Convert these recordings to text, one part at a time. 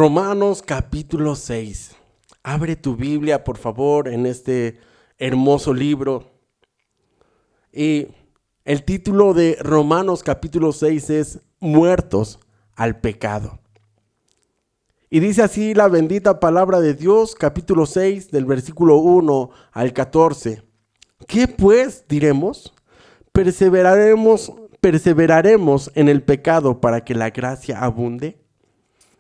Romanos capítulo 6. Abre tu Biblia, por favor, en este hermoso libro. Y el título de Romanos capítulo 6 es Muertos al pecado. Y dice así la bendita palabra de Dios, capítulo 6, del versículo 1 al 14. ¿Qué pues diremos? ¿Perseveraremos en el pecado para que la gracia abunde?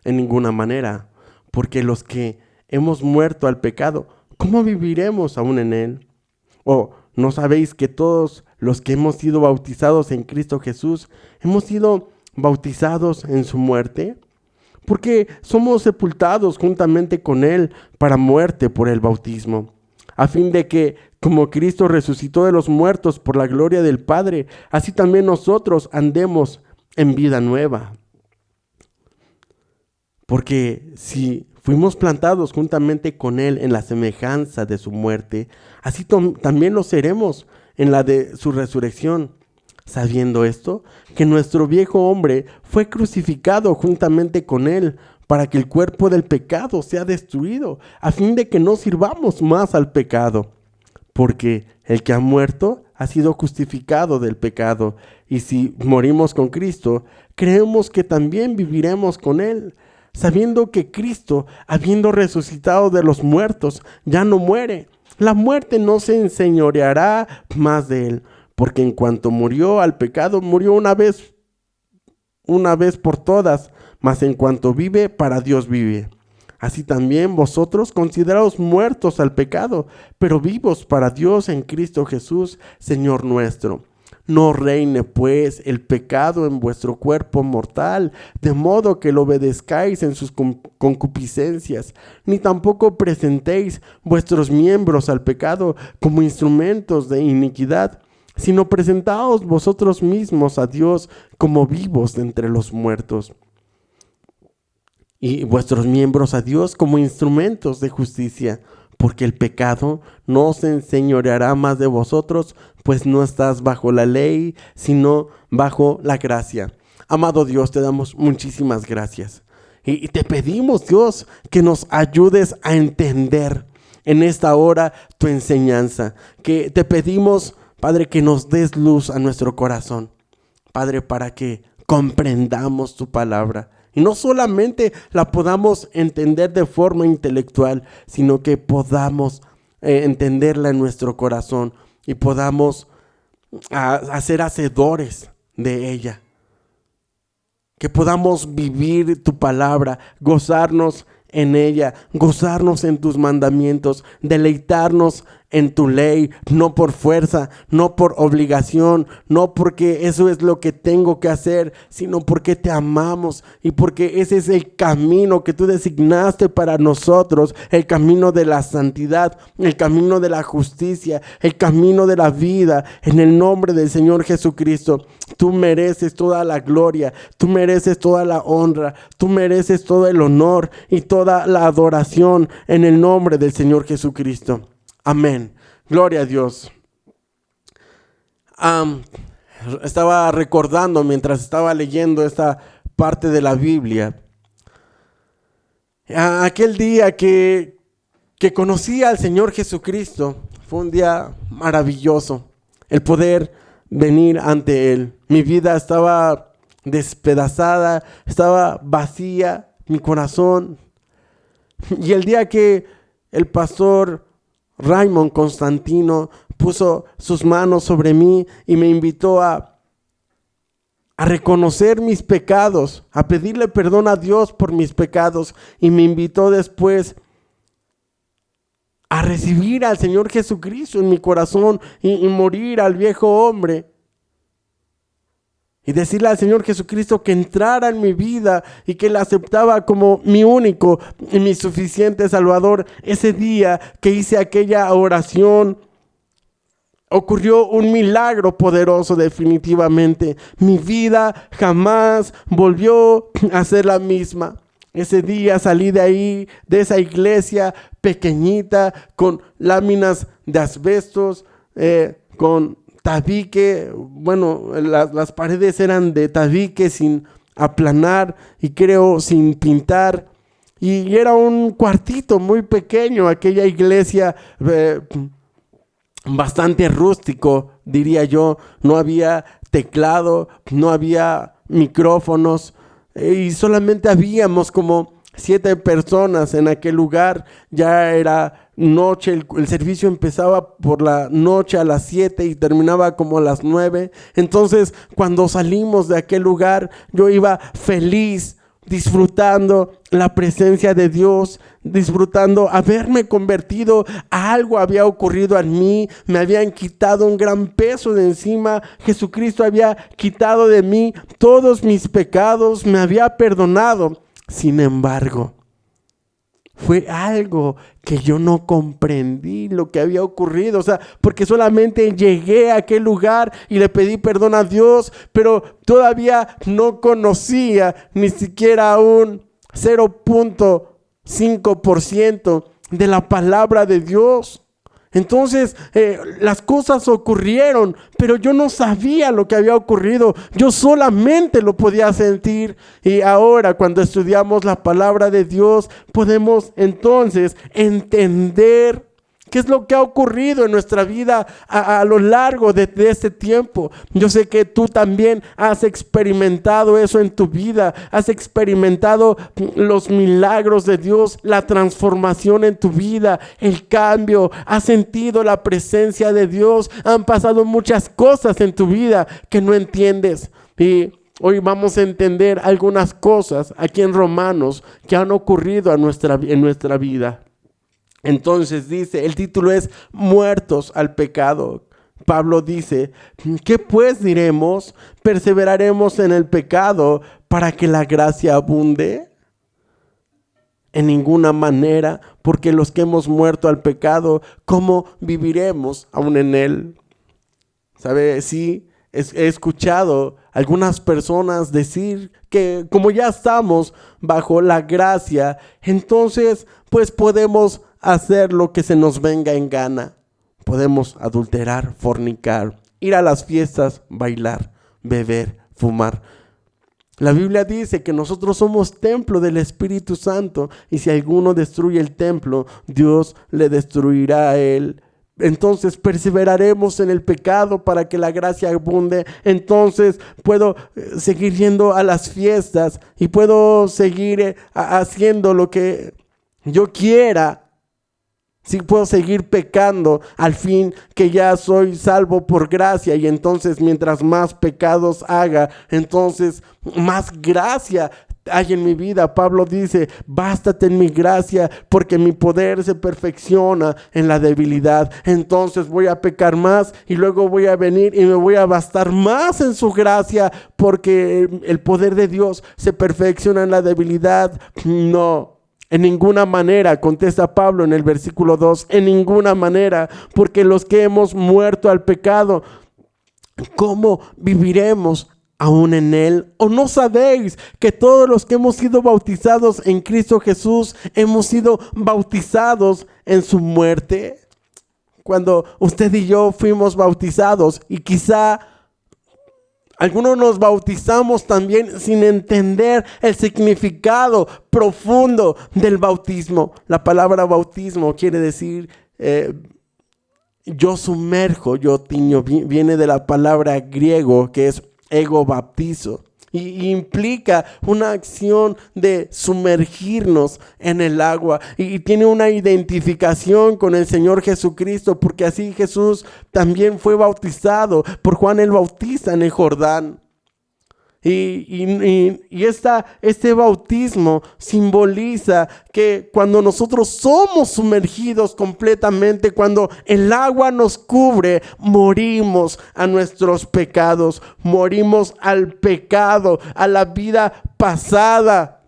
En ninguna manera, porque los que hemos muerto al pecado, ¿cómo viviremos aún en él? ¿O no sabéis que todos los que hemos sido bautizados en Cristo Jesús, hemos sido bautizados en su muerte? Porque somos sepultados juntamente con él para muerte por el bautismo, a fin de que, como Cristo resucitó de los muertos por la gloria del Padre, así también nosotros andemos en vida nueva. Porque si fuimos plantados juntamente con él en la semejanza de su muerte, así también lo seremos en la de su resurrección. Sabiendo esto, que nuestro viejo hombre fue crucificado juntamente con él, para que el cuerpo del pecado sea destruido, a fin de que no sirvamos más al pecado. Porque el que ha muerto ha sido justificado del pecado, y si morimos con Cristo, creemos que también viviremos con él, sabiendo que Cristo, habiendo resucitado de los muertos, ya no muere. La muerte no se enseñoreará más de él, porque en cuanto murió al pecado, murió una vez por todas, mas en cuanto vive, para Dios vive. Así también vosotros consideraos muertos al pecado, pero vivos para Dios en Cristo Jesús, Señor nuestro. No reine pues el pecado en vuestro cuerpo mortal, de modo que lo obedezcáis en sus concupiscencias, ni tampoco presentéis vuestros miembros al pecado como instrumentos de iniquidad, sino presentaos vosotros mismos a Dios como vivos de entre los muertos, y vuestros miembros a Dios como instrumentos de justicia. Porque el pecado no se enseñoreará más de vosotros, pues no estás bajo la ley, sino bajo la gracia. Amado Dios, te damos muchísimas gracias. Y te pedimos, Dios, que nos ayudes a entender en esta hora tu enseñanza. Que te pedimos, Padre, que nos des luz a nuestro corazón. Padre, para que comprendamos tu palabra. Y no solamente la podamos entender de forma intelectual, sino que podamos entenderla en nuestro corazón y podamos ser hacedores de ella. Que podamos vivir tu palabra, gozarnos en ella, gozarnos en tus mandamientos, deleitarnos en tu ley, no por fuerza, no por obligación, no porque eso es lo que tengo que hacer, sino porque te amamos y porque ese es el camino que tú designaste para nosotros, el camino de la santidad, el camino de la justicia, el camino de la vida, en el nombre del Señor Jesucristo. Tú mereces toda la gloria, tú mereces toda la honra, tú mereces todo el honor y toda la adoración en el nombre del Señor Jesucristo. Amén. Gloria a Dios. Estaba recordando mientras estaba leyendo esta parte de la Biblia, aquel día que conocí al Señor Jesucristo. Fue un día maravilloso el poder venir ante Él. Mi vida estaba despedazada, estaba vacía, mi corazón. Y el día que el pastor Raymond Constantino puso sus manos sobre mí y me invitó a reconocer mis pecados, a pedirle perdón a Dios por mis pecados, y me invitó después a recibir al Señor Jesucristo en mi corazón y morir al viejo hombre. Y decirle al Señor Jesucristo que entrara en mi vida y que le aceptaba como mi único y mi suficiente Salvador. Ese día que hice aquella oración, ocurrió un milagro poderoso definitivamente. Mi vida jamás volvió a ser la misma. Ese día salí de ahí, de esa iglesia pequeñita, con láminas de asbestos, con tabique. Bueno, las paredes eran de tabique sin aplanar y creo sin pintar. y era un cuartito muy pequeño, aquella iglesia bastante rústico, diría yo. No había teclado, no había micrófonos y solamente habíamos como 7 personas en aquel lugar. Ya era noche, el servicio empezaba por la noche a las 7 y terminaba como a las 9. Entonces, cuando salimos de aquel lugar, yo iba feliz, disfrutando la presencia de Dios, disfrutando haberme convertido a algo. Había ocurrido en mí, me habían quitado un gran peso de encima. Jesucristo había quitado de mí todos mis pecados, me había perdonado. Sin embargo, fue algo que yo no comprendí lo que había ocurrido. O sea, porque solamente llegué a aquel lugar y le pedí perdón a Dios, pero todavía no conocía ni siquiera un 0.5% de la palabra de Dios. Entonces las cosas ocurrieron, pero yo no sabía lo que había ocurrido. Yo solamente lo podía sentir. Y ahora, cuando estudiamos la palabra de Dios, podemos entonces entender qué es lo que ha ocurrido en nuestra vida a lo largo de este tiempo. Yo sé que tú también has experimentado eso en tu vida. Has experimentado los milagros de Dios, la transformación en tu vida, el cambio. Has sentido la presencia de Dios. Han pasado muchas cosas en tu vida que no entiendes. Y hoy vamos a entender algunas cosas aquí en Romanos que han ocurrido en nuestra vida. Entonces dice, el título es Muertos al pecado. Pablo dice, ¿qué pues diremos? ¿Perseveraremos en el pecado para que la gracia abunde? En ninguna manera, porque los que hemos muerto al pecado, ¿cómo viviremos aún en él? ¿Sabe? Sí, he escuchado algunas personas decir que como ya estamos bajo la gracia, entonces pues podemos hacer lo que se nos venga en gana. Podemos adulterar, fornicar, ir a las fiestas, bailar, beber, fumar. La Biblia dice que nosotros somos templo del Espíritu Santo, y si alguno destruye el templo, Dios le destruirá a él. Entonces perseveraremos en el pecado para que la gracia abunde. Entonces puedo seguir yendo a las fiestas y puedo seguir haciendo lo que yo quiera. Sí, puedo seguir pecando al fin que ya soy salvo por gracia, y entonces mientras más pecados haga, entonces más gracia hay en mi vida. Pablo dice, bástate en mi gracia, porque mi poder se perfecciona en la debilidad. Entonces voy a pecar más y luego voy a venir y me voy a bastar más en su gracia, porque el poder de Dios se perfecciona en la debilidad. No. En ninguna manera, contesta Pablo en el versículo 2, en ninguna manera, porque los que hemos muerto al pecado, ¿cómo viviremos aún en él? ¿O no sabéis que todos los que hemos sido bautizados en Cristo Jesús, hemos sido bautizados en su muerte? Cuando usted y yo fuimos bautizados, y quizá algunos nos bautizamos también sin entender el significado profundo del bautismo. La palabra bautismo quiere decir yo sumerjo, yo tiño. Viene de la palabra griego que es ego baptizo. Y implica una acción de sumergirnos en el agua, y tiene una identificación con el Señor Jesucristo, porque así Jesús también fue bautizado por Juan el Bautista en el Jordán. Este bautismo simboliza que cuando nosotros somos sumergidos completamente, cuando el agua nos cubre, morimos a nuestros pecados, morimos al pecado, a la vida pasada.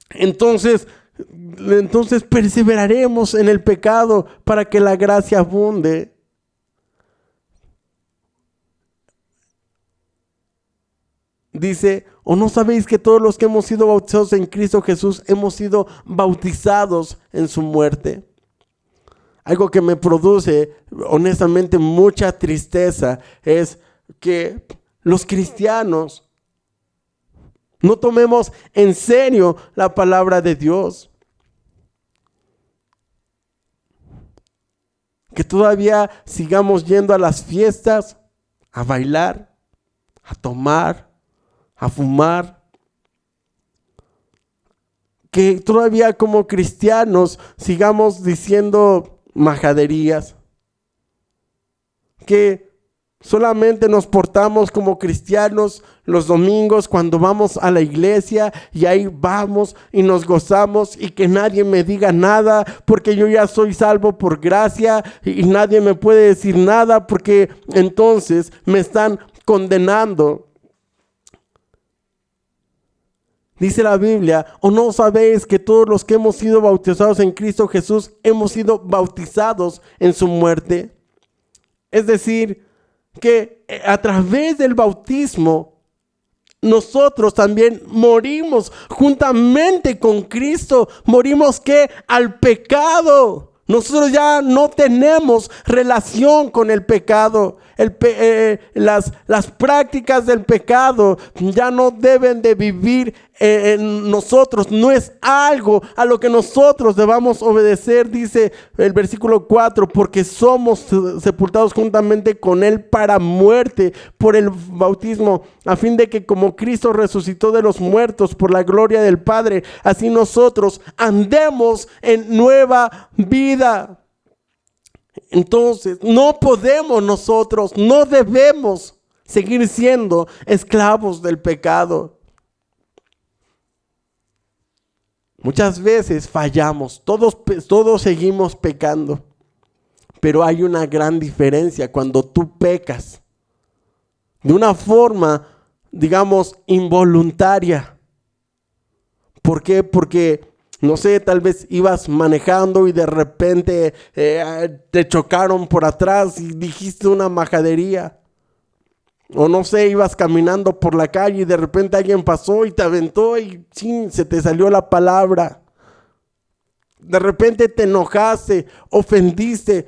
Entonces perseveraremos en el pecado para que la gracia abunde. Dice, ¿o no sabéis que todos los que hemos sido bautizados en Cristo Jesús hemos sido bautizados en su muerte? Algo que me produce honestamente mucha tristeza es que los cristianos no tomemos en serio la palabra de Dios. Que todavía sigamos yendo a las fiestas, a bailar, a tomar, a fumar. Que todavía como cristianos sigamos diciendo majaderías. Que solamente nos portamos como cristianos los domingos cuando vamos a la iglesia y ahí vamos y nos gozamos y que nadie me diga nada porque yo ya soy salvo por gracia y nadie me puede decir nada porque entonces me están condenando. Dice la Biblia, ¿o no sabéis que todos los que hemos sido bautizados en Cristo Jesús hemos sido bautizados en su muerte? Es decir, que a través del bautismo nosotros también morimos juntamente con Cristo. Morimos ¿qué? Al pecado. Nosotros ya no tenemos relación con el pecado. Las prácticas del pecado ya no deben de vivir en nosotros. No es algo a lo que nosotros debamos obedecer, dice el versículo 4, porque somos sepultados juntamente con Él para muerte por el bautismo, a fin de que como Cristo resucitó de los muertos por la gloria del Padre, así nosotros andemos en nueva vida. Entonces, no podemos nosotros, no debemos seguir siendo esclavos del pecado. Muchas veces fallamos, todos seguimos pecando, pero hay una gran diferencia cuando tú pecas de una forma, digamos, involuntaria. ¿Por qué? Porque no sé, tal vez ibas manejando y de repente te chocaron por atrás y dijiste una majadería. O no sé, ibas caminando por la calle y de repente alguien pasó y te aventó y se te salió la palabra. De repente te enojaste, ofendiste.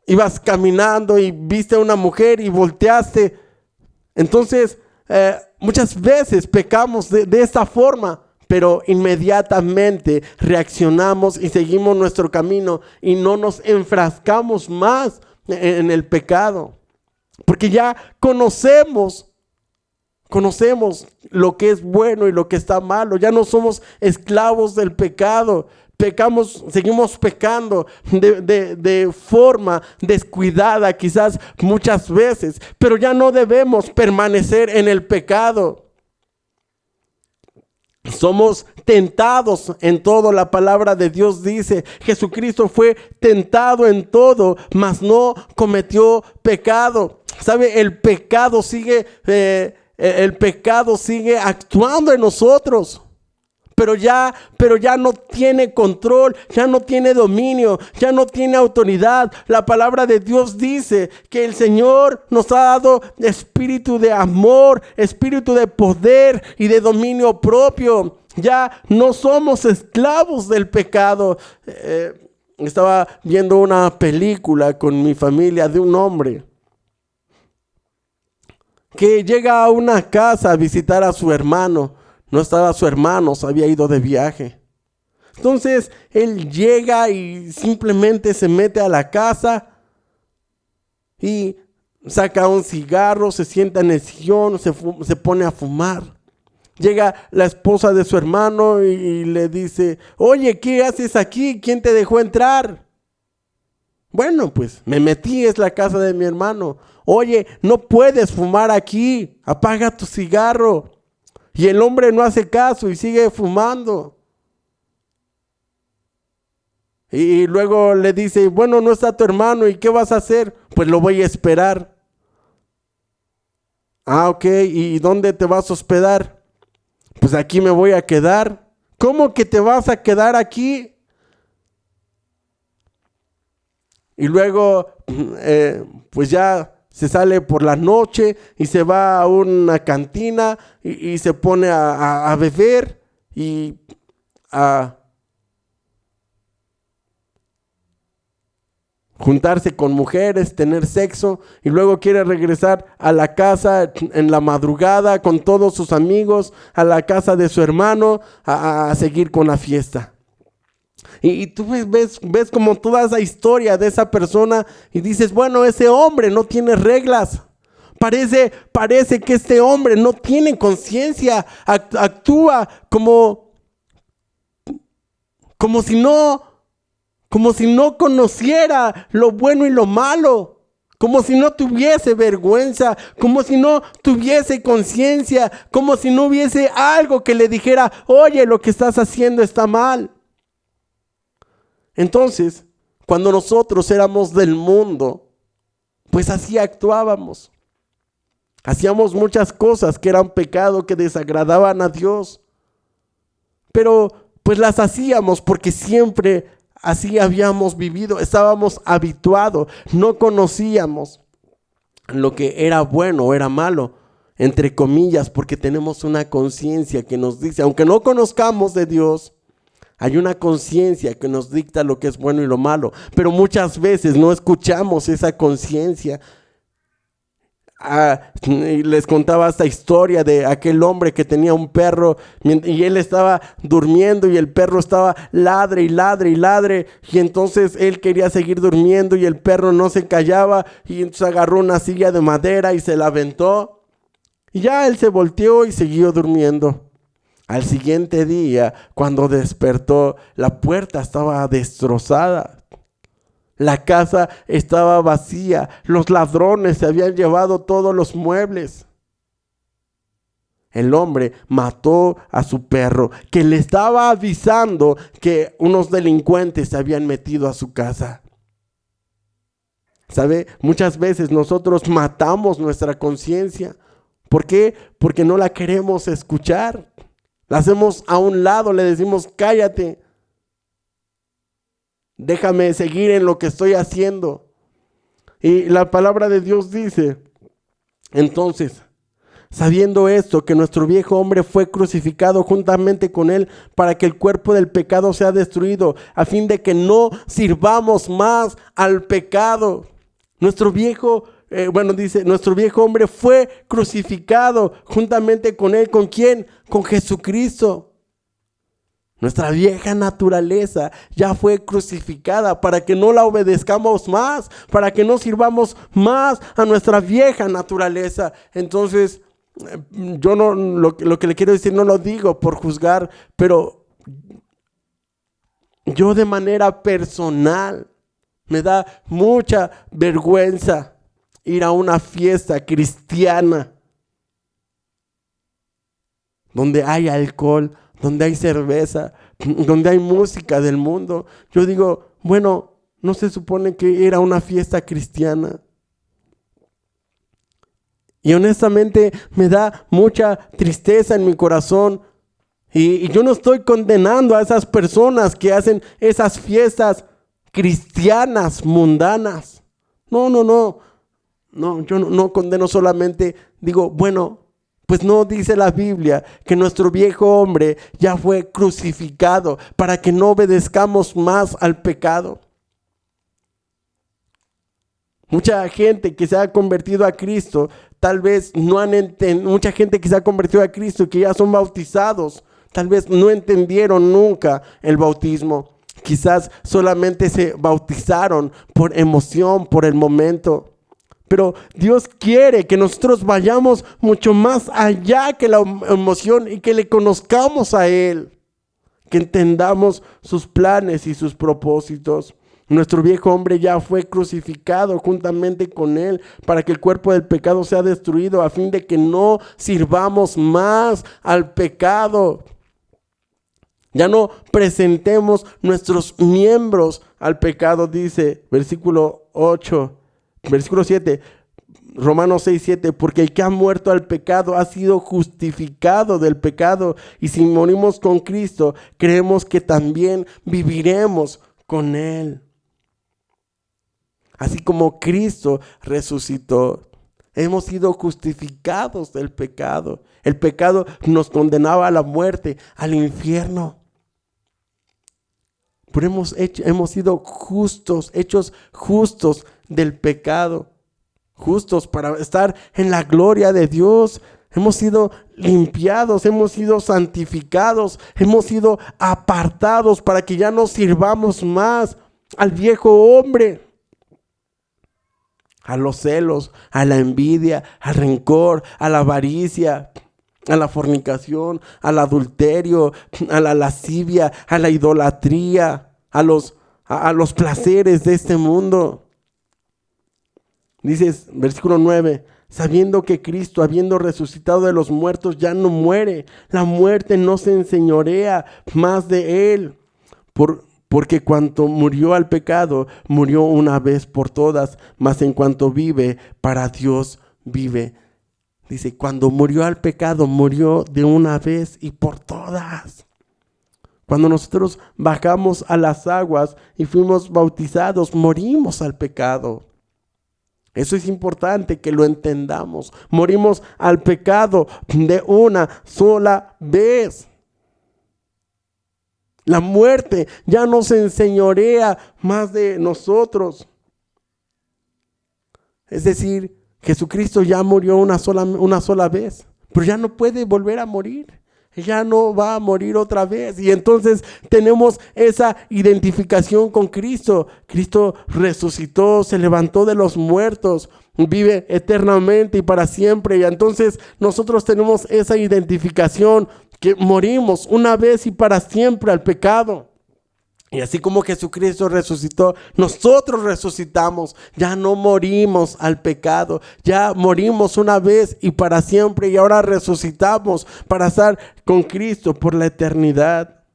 Ibas caminando y viste a una mujer y volteaste. Entonces, muchas veces pecamos de esta forma. Pero inmediatamente reaccionamos y seguimos nuestro camino y no nos enfrascamos más en el pecado. Porque ya conocemos lo que es bueno y lo que está malo. Ya no somos esclavos del pecado. Seguimos pecando de forma descuidada quizás muchas veces. Pero ya no debemos permanecer en el pecado. Somos tentados en todo. La palabra de Dios dice, Jesucristo fue tentado en todo, mas no cometió pecado. ¿Sabe? El pecado sigue actuando en nosotros. Pero ya no tiene control, ya no tiene dominio, ya no tiene autoridad. La palabra de Dios dice que el Señor nos ha dado espíritu de amor, espíritu de poder y de dominio propio. Ya no somos esclavos del pecado. Estaba viendo una película con mi familia de un hombre que llega a una casa a visitar a su hermano. No estaba su hermano, se había ido de viaje. Entonces él llega y simplemente se mete a la casa y saca un cigarro, se sienta en el sillón, se pone a fumar. Llega la esposa de su hermano y le dice, oye, ¿qué haces aquí? ¿Quién te dejó entrar? Bueno, pues me metí, es la casa de mi hermano. Oye, no puedes fumar aquí, apaga tu cigarro. Y el hombre no hace caso y sigue fumando. Y luego le dice, bueno, no está tu hermano, ¿y qué vas a hacer? Pues lo voy a esperar. Ah, ok, ¿y dónde te vas a hospedar? Pues aquí me voy a quedar. ¿Cómo que te vas a quedar aquí? Y luego, pues ya se sale por la noche y se va a una cantina y se pone a beber y a juntarse con mujeres, tener sexo, y luego quiere regresar a la casa en la madrugada con todos sus amigos, a la casa de su hermano, a seguir con la fiesta. Y tú ves como toda esa historia de esa persona y dices, bueno, ese hombre no tiene reglas. Parece que este hombre no tiene conciencia, actúa como si no conociera lo bueno y lo malo. Como si no tuviese vergüenza, como si no tuviese conciencia, como si no hubiese algo que le dijera, oye, lo que estás haciendo está mal. Entonces, cuando nosotros éramos del mundo, pues así actuábamos. Hacíamos muchas cosas que eran pecado, que desagradaban a Dios. Pero pues las hacíamos porque siempre así habíamos vivido, estábamos habituados, no conocíamos lo que era bueno o era malo, entre comillas, porque tenemos una conciencia que nos dice, aunque no conozcamos de Dios, hay una conciencia que nos dicta lo que es bueno y lo malo, pero muchas veces no escuchamos esa conciencia. Les contaba esta historia de aquel hombre que tenía un perro y él estaba durmiendo y el perro estaba ladre y ladre y ladre, y entonces él quería seguir durmiendo y el perro no se callaba, y entonces agarró una silla de madera y se la aventó y ya él se volteó y siguió durmiendo. Al siguiente día, cuando despertó, la puerta estaba destrozada. La casa estaba vacía, los ladrones se habían llevado todos los muebles. El hombre mató a su perro, que le estaba avisando que unos delincuentes se habían metido a su casa. ¿Sabe? Muchas veces nosotros matamos nuestra conciencia. ¿Por qué? Porque no la queremos escuchar. La hacemos a un lado, le decimos, cállate. Déjame seguir en lo que estoy haciendo. Y la palabra de Dios dice, entonces, sabiendo esto, que nuestro viejo hombre fue crucificado juntamente con él para que el cuerpo del pecado sea destruido, a fin de que no sirvamos más al pecado. Nuestro viejo hombre fue crucificado juntamente con él. ¿Con quién? Con Jesucristo. Nuestra vieja naturaleza ya fue crucificada para que no la obedezcamos más, para que no sirvamos más a nuestra vieja naturaleza. Entonces, yo no, lo que le quiero decir no lo digo por juzgar, pero yo de manera personal me da mucha vergüenza ir a una fiesta cristiana donde hay alcohol, donde hay cerveza, donde hay música del mundo. Yo digo, bueno, ¿no se supone que era una fiesta cristiana? Y honestamente me da mucha tristeza en mi corazón. Y yo no estoy condenando a esas personas que hacen esas fiestas cristianas mundanas. No, yo no condeno, solamente digo, bueno, pues no dice la Biblia que nuestro viejo hombre ya fue crucificado para que no obedezcamos más al pecado. Mucha gente que se ha convertido a Cristo, tal vez no han entendido, mucha gente que se ha convertido a Cristo, que ya son bautizados, tal vez no entendieron nunca el bautismo. Quizás solamente se bautizaron por emoción, por el momento. Pero Dios quiere que nosotros vayamos mucho más allá que la emoción y que le conozcamos a Él, que entendamos sus planes y sus propósitos. Nuestro viejo hombre ya fue crucificado juntamente con Él para que el cuerpo del pecado sea destruido, a fin de que no sirvamos más al pecado. Ya no presentemos nuestros miembros al pecado, dice versículo 7, Romanos 6:7, porque el que ha muerto al pecado ha sido justificado del pecado, y si morimos con Cristo, creemos que también viviremos con Él. Así como Cristo resucitó, hemos sido justificados del pecado. El pecado nos condenaba a la muerte, al infierno. Pero hemos sido hechos justos del pecado, justos para estar en la gloria de Dios. Hemos sido limpiados, hemos sido santificados, hemos sido apartados para que ya no sirvamos más al viejo hombre, a los celos, a la envidia, al rencor, a la avaricia, a la fornicación, al adulterio, a la lascivia, a la idolatría, a los placeres de este mundo. Dices, versículo 9, sabiendo que Cristo, habiendo resucitado de los muertos, ya no muere. La muerte no se enseñorea más de él. Porque cuanto murió al pecado, murió una vez por todas, mas en cuanto vive, para Dios vive. Dice, cuando murió al pecado, murió de una vez y por todas. Cuando nosotros bajamos a las aguas y fuimos bautizados, morimos al pecado. Eso es importante que lo entendamos. Morimos al pecado de una sola vez. La muerte ya no se enseñorea más de nosotros. Es decir, Jesucristo ya murió una sola vez, pero ya no puede volver a morir. Ya no va a morir otra vez. Y entonces tenemos esa identificación con Cristo. Cristo resucitó, se levantó de los muertos, vive eternamente y para siempre. Y entonces nosotros tenemos esa identificación que morimos una vez y para siempre al pecado. Y así como Jesucristo resucitó, nosotros resucitamos. Ya no morimos al pecado. Ya morimos una vez y para siempre. Y ahora resucitamos para estar con Cristo por la eternidad.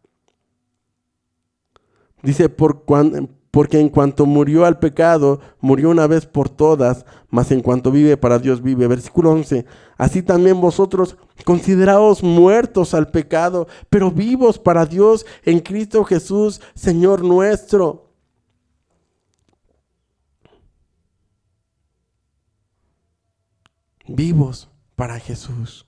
Dice, porque en cuanto murió al pecado, murió una vez por todas, mas en cuanto vive, para Dios vive. Versículo 11. Así también vosotros consideraos muertos al pecado, pero vivos para Dios en Cristo Jesús, Señor nuestro. Vivos para Jesús.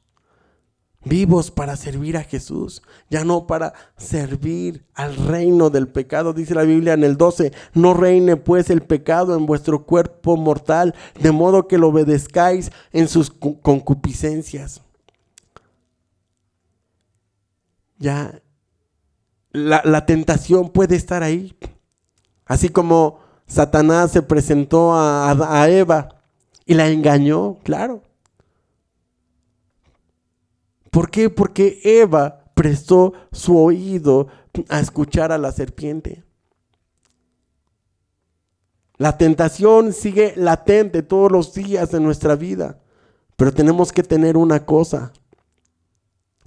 Vivos para servir a Jesús, ya no para servir al reino del pecado. Dice la Biblia en el 12, no reine pues el pecado en vuestro cuerpo mortal, de modo que lo obedezcáis en sus concupiscencias. Ya la tentación puede estar ahí, así como Satanás se presentó a Eva y la engañó, claro. ¿Por qué? Porque Eva prestó su oído a escuchar a la serpiente. La tentación sigue latente todos los días de nuestra vida, pero tenemos que tener una cosa.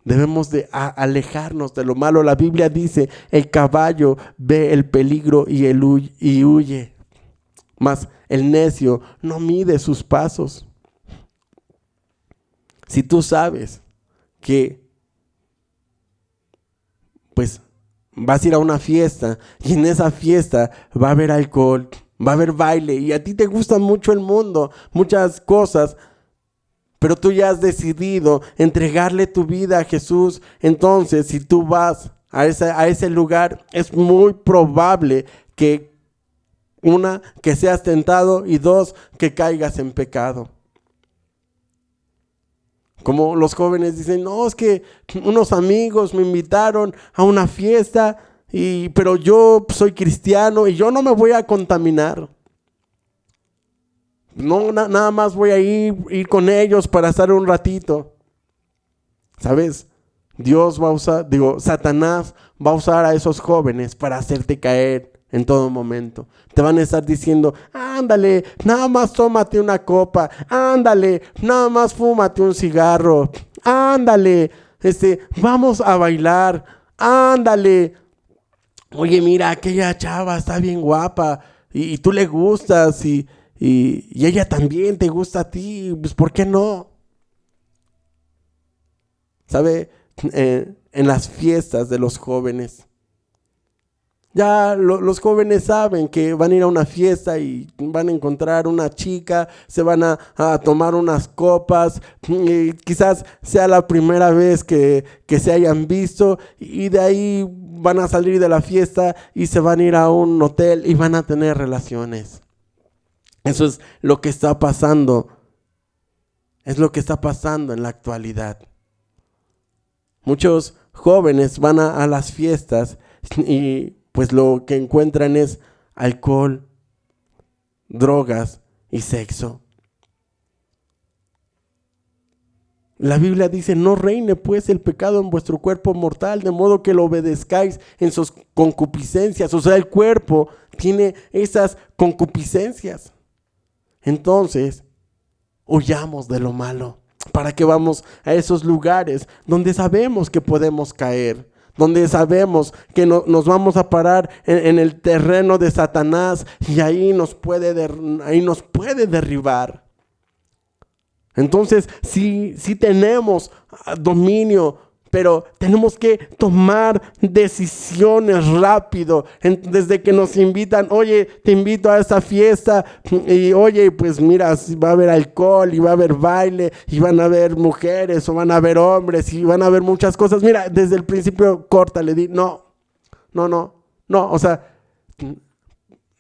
Debemos de alejarnos de lo malo. La Biblia dice, el caballo ve el peligro y huye, mas el necio no mide sus pasos. Si tú sabes que pues vas a ir a una fiesta y en esa fiesta va a haber alcohol, va a haber baile y a ti te gusta mucho el mundo, muchas cosas, pero tú ya has decidido entregarle tu vida a Jesús, entonces si tú vas a ese lugar es muy probable que una, que seas tentado y dos, que caigas en pecado. Como los jóvenes dicen, no, es que unos amigos me invitaron a una fiesta, pero yo soy cristiano y yo no me voy a contaminar. No, nada más voy a ir con ellos para estar un ratito. ¿Sabes? Satanás va a usar a esos jóvenes para hacerte caer en todo momento. Te van a estar diciendo, ándale, nada más tómate una copa, ándale, nada más fúmate un cigarro, ándale, vamos a bailar, ándale. Oye, mira, aquella chava está bien guapa y tú le gustas y ella también te gusta a ti, pues ¿por qué no? ¿Sabe? En las fiestas de los jóvenes, ya los jóvenes saben que van a ir a una fiesta y van a encontrar una chica, se van a tomar unas copas, y quizás sea la primera vez que se hayan visto y de ahí van a salir de la fiesta y se van a ir a un hotel y van a tener relaciones. Eso es lo que está pasando Es lo que está pasando en la actualidad. Muchos jóvenes van a las fiestas y pues lo que encuentran es alcohol, drogas y sexo. La Biblia dice: no reine pues el pecado en vuestro cuerpo mortal, de modo que lo obedezcáis en sus concupiscencias. O sea, el cuerpo tiene esas concupiscencias. Entonces, huyamos de lo malo. ¿Para qué vamos a esos lugares donde sabemos que podemos caer? Donde sabemos que nos vamos a parar en el terreno de Satanás y ahí nos puede derribar. Entonces, sí tenemos dominio, pero tenemos que tomar decisiones rápido. Desde que nos invitan: oye, te invito a esta fiesta, y oye, pues mira, va a haber alcohol y va a haber baile y van a haber mujeres o van a haber hombres y van a haber muchas cosas. Mira, desde el principio córtale, di no, o sea,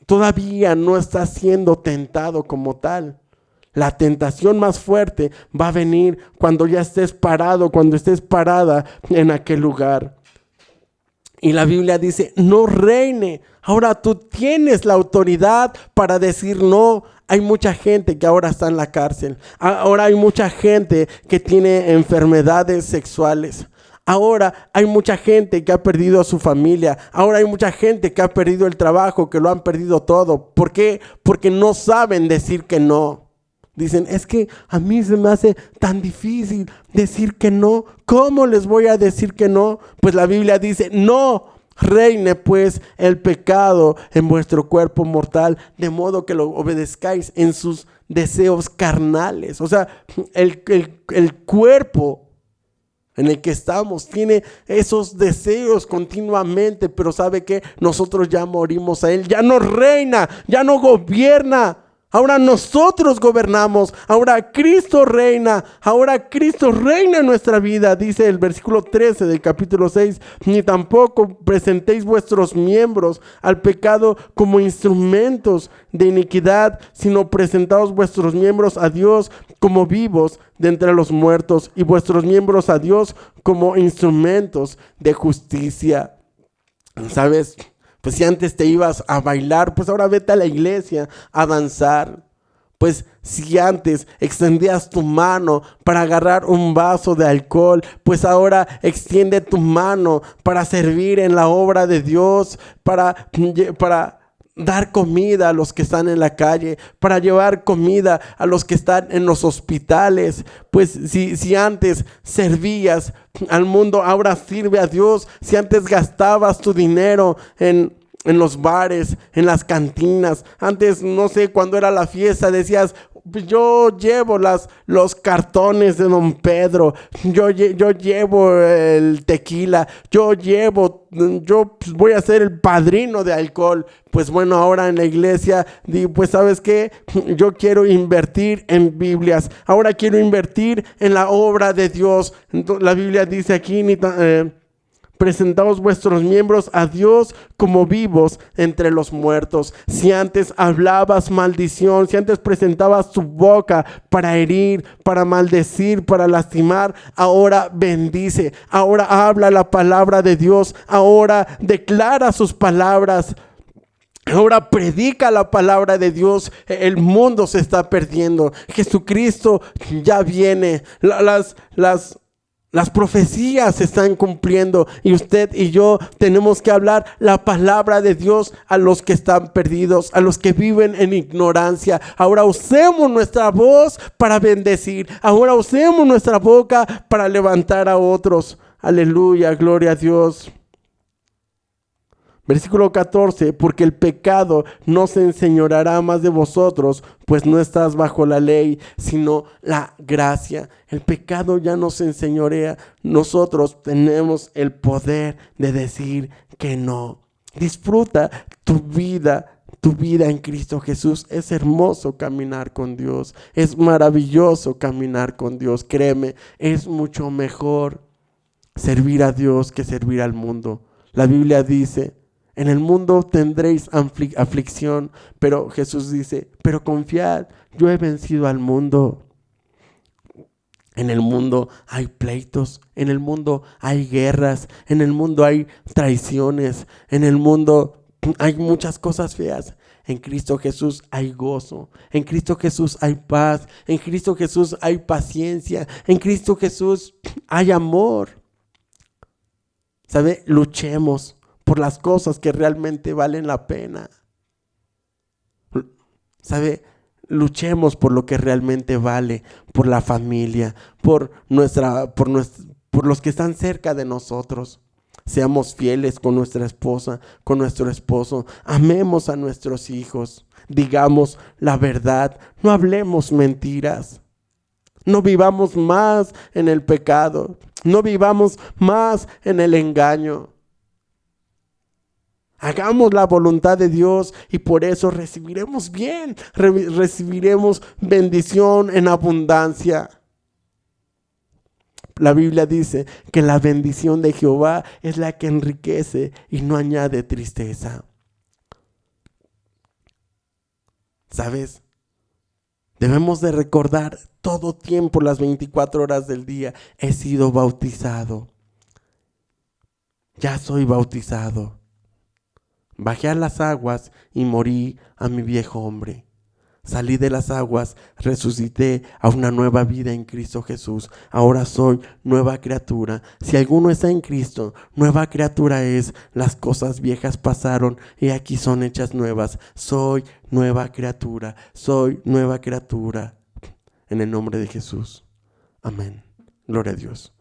todavía no estás siendo tentado como tal. La tentación más fuerte va a venir cuando ya estés parado, cuando estés parada en aquel lugar. Y la Biblia dice: no reine. Ahora tú tienes la autoridad para decir no. Hay mucha gente que ahora está en la cárcel. Ahora hay mucha gente que tiene enfermedades sexuales. Ahora hay mucha gente que ha perdido a su familia. Ahora hay mucha gente que ha perdido el trabajo, que lo han perdido todo. ¿Por qué? Porque no saben decir que no. Dicen: es que a mí se me hace tan difícil decir que no. ¿Cómo les voy a decir que no? Pues la Biblia dice: no reine pues el pecado en vuestro cuerpo mortal, de modo que lo obedezcáis en sus deseos carnales. O sea, el cuerpo en el que estamos tiene esos deseos continuamente, pero ¿sabe qué? Nosotros ya morimos a él. Ya no reina, ya no gobierna. Ahora nosotros gobernamos, ahora Cristo reina en nuestra vida. Dice el versículo 13 del capítulo 6, ni tampoco presentéis vuestros miembros al pecado como instrumentos de iniquidad, sino presentaos vuestros miembros a Dios como vivos de entre los muertos y vuestros miembros a Dios como instrumentos de justicia. ¿Sabes? Pues si antes te ibas a bailar, pues ahora vete a la iglesia a danzar. Pues si antes extendías tu mano para agarrar un vaso de alcohol, pues ahora extiende tu mano para servir en la obra de Dios, para dar comida a los que están en la calle, para llevar comida a los que están en los hospitales. Pues si antes servías al mundo, ahora sirve a Dios. Si antes gastabas tu dinero en los bares, en las cantinas, antes, no sé, cuando era la fiesta decías: pues yo llevo los cartones de Don Pedro, yo llevo el tequila, yo pues voy a ser el padrino de alcohol. Pues bueno, ahora en la iglesia digo: pues ¿sabes qué? Yo quiero invertir en Biblias, ahora quiero invertir en la obra de Dios. Entonces, la Biblia dice aquí: presentaos vuestros miembros a Dios como vivos entre los muertos. Si antes hablabas maldición, si antes presentabas tu boca para herir, para maldecir, para lastimar, ahora bendice, ahora habla la palabra de Dios, ahora declara sus palabras. Ahora predica la palabra de Dios. El mundo se está perdiendo. Jesucristo ya viene. Las profecías se están cumpliendo y usted y yo tenemos que hablar la palabra de Dios a los que están perdidos, a los que viven en ignorancia. Ahora usemos nuestra voz para bendecir. Ahora usemos nuestra boca para levantar a otros. Aleluya, gloria a Dios. Versículo 14, porque el pecado no se enseñoreará más de vosotros, pues no estás bajo la ley, sino la gracia. El pecado ya no se enseñorea. Nosotros tenemos el poder de decir que no. Disfruta tu vida en Cristo Jesús. Es hermoso caminar con Dios. Es maravilloso caminar con Dios. Créeme, es mucho mejor servir a Dios que servir al mundo. La Biblia dice: en el mundo tendréis aflicción, pero Jesús dice: pero confiad, yo he vencido al mundo. En el mundo hay pleitos, en el mundo hay guerras, en el mundo hay traiciones, en el mundo hay muchas cosas feas. En Cristo Jesús hay gozo, en Cristo Jesús hay paz, en Cristo Jesús hay paciencia, en Cristo Jesús hay amor. ¿Sabe? Luchemos por las cosas que realmente valen la pena. ¿Sabe? Luchemos por lo que realmente vale, por la familia, por los que están cerca de nosotros. Seamos fieles con nuestra esposa, con nuestro esposo. Amemos a nuestros hijos. Digamos la verdad. No hablemos mentiras. No vivamos más en el pecado. No vivamos más en el engaño. Hagamos la voluntad de Dios y por eso recibiremos bien, recibiremos bendición en abundancia. La Biblia dice que la bendición de Jehová es la que enriquece y no añade tristeza. ¿Sabes? Debemos de recordar todo tiempo, las 24 horas del día, he sido bautizado. Ya soy bautizado. Bajé a las aguas y morí a mi viejo hombre. Salí de las aguas, resucité a una nueva vida en Cristo Jesús. Ahora soy nueva criatura. Si alguno está en Cristo, nueva criatura es. Las cosas viejas pasaron y aquí son hechas nuevas. Soy nueva criatura. Soy nueva criatura. En el nombre de Jesús. Amén. Gloria a Dios.